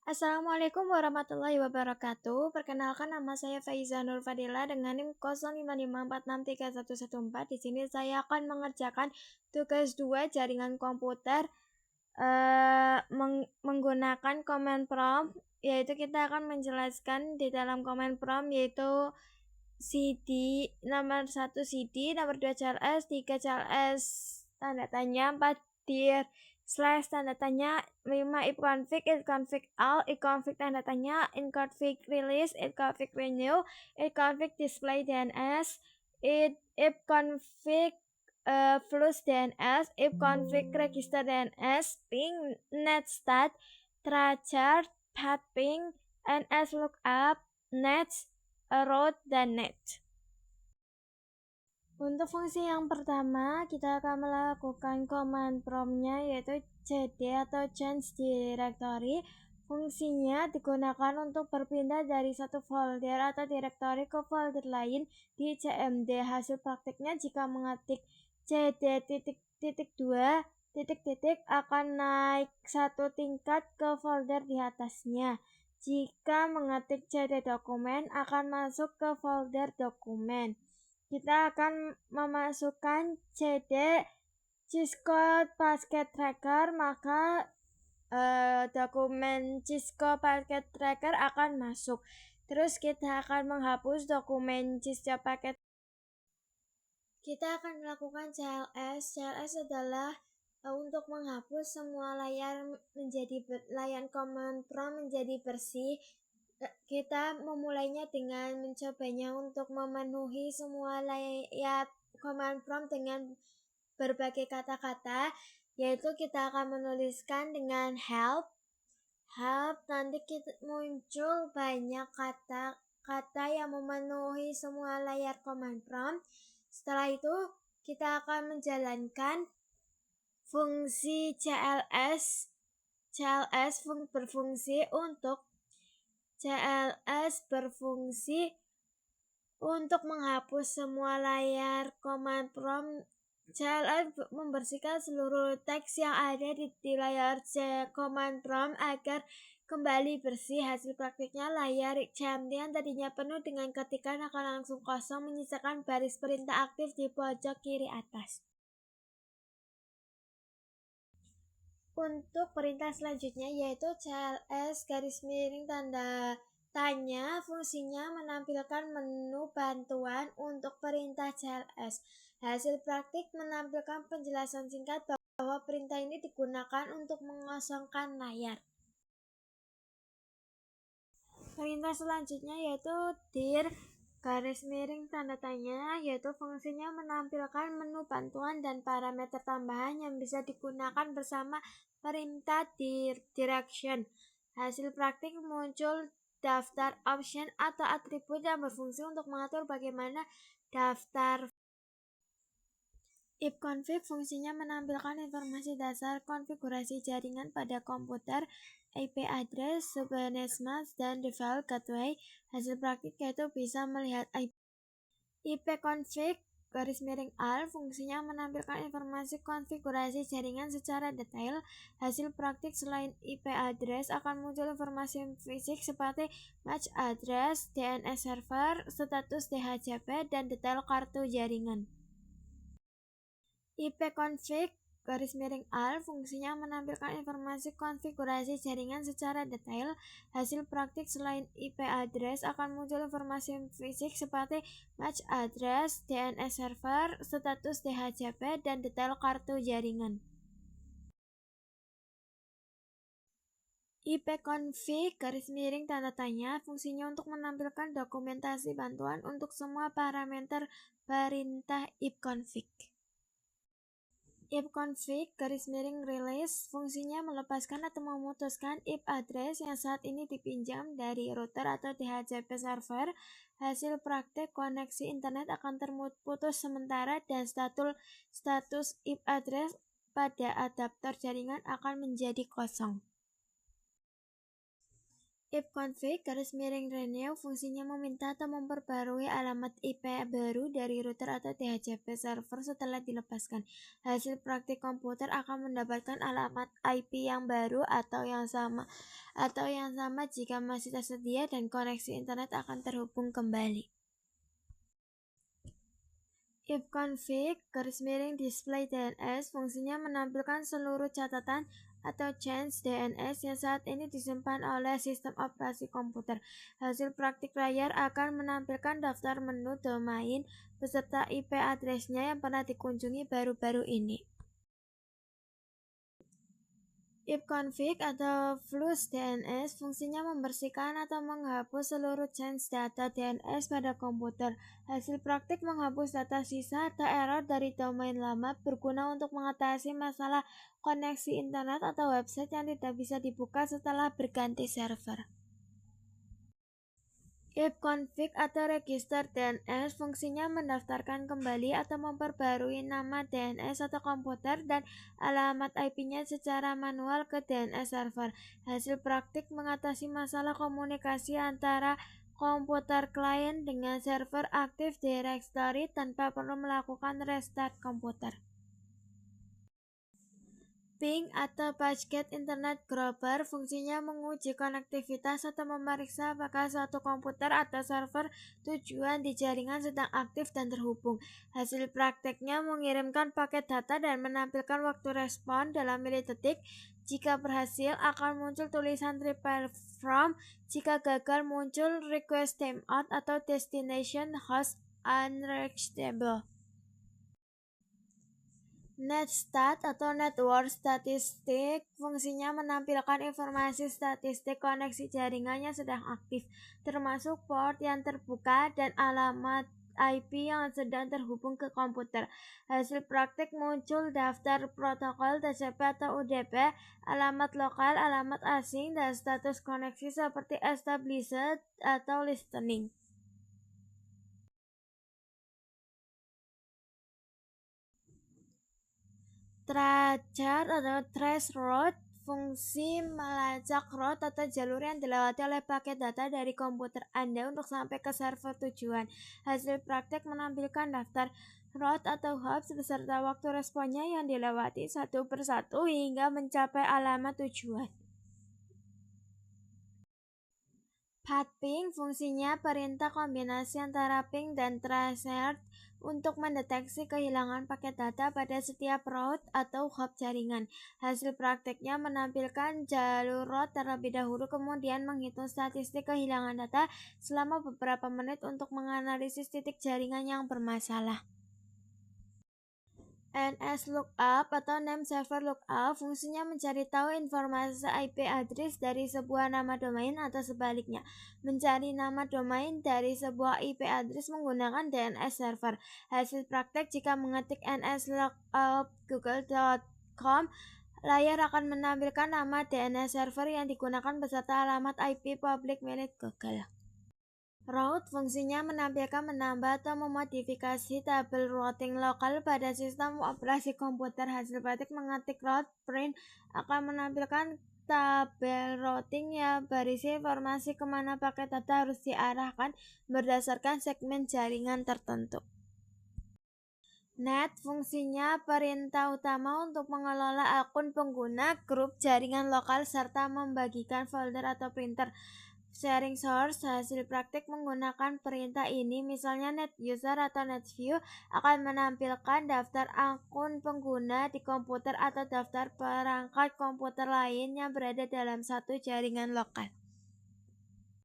Assalamualaikum warahmatullahi wabarakatuh. Perkenalkan nama saya Faiza Nur Fadila dengan NIM 05546314. Di sini saya akan mengerjakan tugas 2 jaringan komputer menggunakan command prompt, yaitu kita akan menjelaskan di dalam command prompt yaitu CD nomor 1 CD, nomor 2 CLS, 3 CLS tanda tanya, 4 dir slash tanda tanya, 5 ifconfig all, ifconfig tanda tanya, ifconfig release, ifconfig renew, ifconfig display DNS, ifconfig flush DNS, ifconfig register DNS, ping, netstat, trachart, pathping, ns lookup, nets, route, dan net. Untuk fungsi yang pertama, kita akan melakukan command prompt-nya yaitu cd atau change directory. Fungsinya digunakan untuk berpindah dari satu folder atau directory ke folder lain di CMD. Hasil praktiknya jika mengetik cd:2 akan naik satu tingkat ke folder di atasnya. Jika mengetik cd dokumen akan masuk ke folder dokumen. Kita akan memasukkan cd Cisco Packet Tracker, maka dokumen Cisco Packet Tracker akan masuk. Terus kita akan menghapus dokumen Cisco Packet. Kita akan melakukan CLS. CLS adalah untuk menghapus semua layar layar command prompt menjadi bersih. Kita memulainya dengan mencobanya untuk memenuhi semua layar command prompt dengan berbagai kata-kata, yaitu kita akan menuliskan dengan help, nanti muncul banyak kata-kata yang memenuhi semua layar command prompt. Setelah itu kita akan menjalankan fungsi CLS berfungsi untuk menghapus semua layar command prompt. CLS membersihkan seluruh teks yang ada di layar command prompt agar kembali bersih. Hasil praktiknya layar CMD yang tadinya penuh dengan ketikan akan langsung kosong, menyisakan baris perintah aktif di pojok kiri atas. Untuk perintah selanjutnya yaitu CLS tanda tanya, fungsinya menampilkan menu bantuan untuk perintah CLS. Hasil praktik menampilkan penjelasan singkat bahwa perintah ini digunakan untuk mengosongkan layar. Perintah selanjutnya yaitu dir tanda tanya, yaitu fungsinya menampilkan menu bantuan dan parameter tambahan yang bisa digunakan bersama perintah direction. Hasil praktik muncul daftar option atau atribut yang berfungsi untuk mengatur bagaimana daftar. Ifconfig fungsinya menampilkan informasi dasar konfigurasi jaringan pada komputer, IP address, subnet mask, dan default gateway. Hasil praktik yaitu bisa melihat ipconfig (all) fungsinya menampilkan informasi konfigurasi jaringan secara detail. Hasil praktik selain IP address akan muncul informasi fisik seperti MAC address, DNS server, status DHCP, dan detail kartu jaringan. ipconfig (all) fungsinya menampilkan informasi konfigurasi jaringan secara detail. Hasil praktik selain IP address akan muncul informasi fisik seperti MAC address, DNS server, status DHCP, dan detail kartu jaringan. ipconfig tanda tanya fungsinya untuk menampilkan dokumentasi bantuan untuk semua parameter perintah ifconfig. Ifconfig (release) fungsinya melepaskan atau memutuskan IP address yang saat ini dipinjam dari router atau DHCP server. Hasil praktek koneksi internet akan terputus sementara dan status IP address pada adaptor jaringan akan menjadi kosong. If_config_renew fungsinya meminta atau memperbarui alamat IP baru dari router atau DHCP server setelah dilepaskan. Hasil praktik komputer akan mendapatkan alamat IP yang baru atau yang sama jika masih tersedia dan koneksi internet akan terhubung kembali. If_config_display_DNS fungsinya menampilkan seluruh catatan atau change DNS yang saat ini disimpan oleh sistem operasi komputer. Hasil praktik layar akan menampilkan daftar menu domain beserta IP address-nya yang pernah dikunjungi baru-baru ini. If_config atau flush DNS fungsinya membersihkan atau menghapus seluruh change data DNS pada komputer. Hasil praktik menghapus data sisa atau error dari domain lama berguna untuk mengatasi masalah koneksi internet atau website yang tidak bisa dibuka setelah berganti server. If_config atau register DNS fungsinya mendaftarkan kembali atau memperbarui nama DNS atau komputer dan alamat IP-nya secara manual ke DNS server. Hasil praktik mengatasi masalah komunikasi antara komputer klien dengan server Active Directory tanpa perlu melakukan restart komputer. Ping atau Packet Internet Grabber fungsinya menguji konektivitas atau memeriksa apakah suatu komputer atau server tujuan di jaringan sedang aktif dan terhubung. Hasil prakteknya mengirimkan paket data dan menampilkan waktu respon dalam milidetik. Jika berhasil akan muncul tulisan reply from, jika gagal muncul request timeout atau destination host unreachable. NetStat atau Network Statistic fungsinya menampilkan informasi statistik koneksi jaringan yang sedang aktif, termasuk port yang terbuka dan alamat IP yang sedang terhubung ke komputer. Hasil praktik muncul daftar protokol TCP atau UDP, alamat lokal, alamat asing, dan status koneksi seperti established atau listening. Tracer atau trace route fungsi melacak route atau jalur yang dilewati oleh paket data dari komputer Anda untuk sampai ke server tujuan. Hasil praktek menampilkan daftar route atau hops beserta waktu responnya yang dilewati satu persatu hingga mencapai alamat tujuan. Path_ping fungsinya perintah kombinasi antara ping dan traceroute untuk mendeteksi kehilangan paket data pada setiap route atau hop jaringan. Hasil prakteknya menampilkan jalur route terlebih dahulu, kemudian menghitung statistik kehilangan data selama beberapa menit untuk menganalisis titik jaringan yang bermasalah. NSLookup atau Name Server Lookup fungsinya mencari tahu informasi IP address dari sebuah nama domain atau sebaliknya. Mencari nama domain dari sebuah IP address menggunakan DNS server. Hasil praktek jika mengetik nslookup google.com, layar akan menampilkan nama DNS server yang digunakan beserta alamat IP publik milik Google. Route fungsinya menampilkan menambah atau memodifikasi tabel routing lokal pada sistem operasi komputer. Hasil praktik mengetik route print akan menampilkan tabel routing yang berisi informasi kemana paket data harus diarahkan berdasarkan segmen jaringan tertentu. Net fungsinya perintah utama untuk mengelola akun pengguna, grup jaringan lokal, serta membagikan folder atau printer. Sharing source hasil praktik menggunakan perintah ini, misalnya NetUser atau NetView, akan menampilkan daftar akun pengguna di komputer atau daftar perangkat komputer lain yang berada dalam satu jaringan lokal.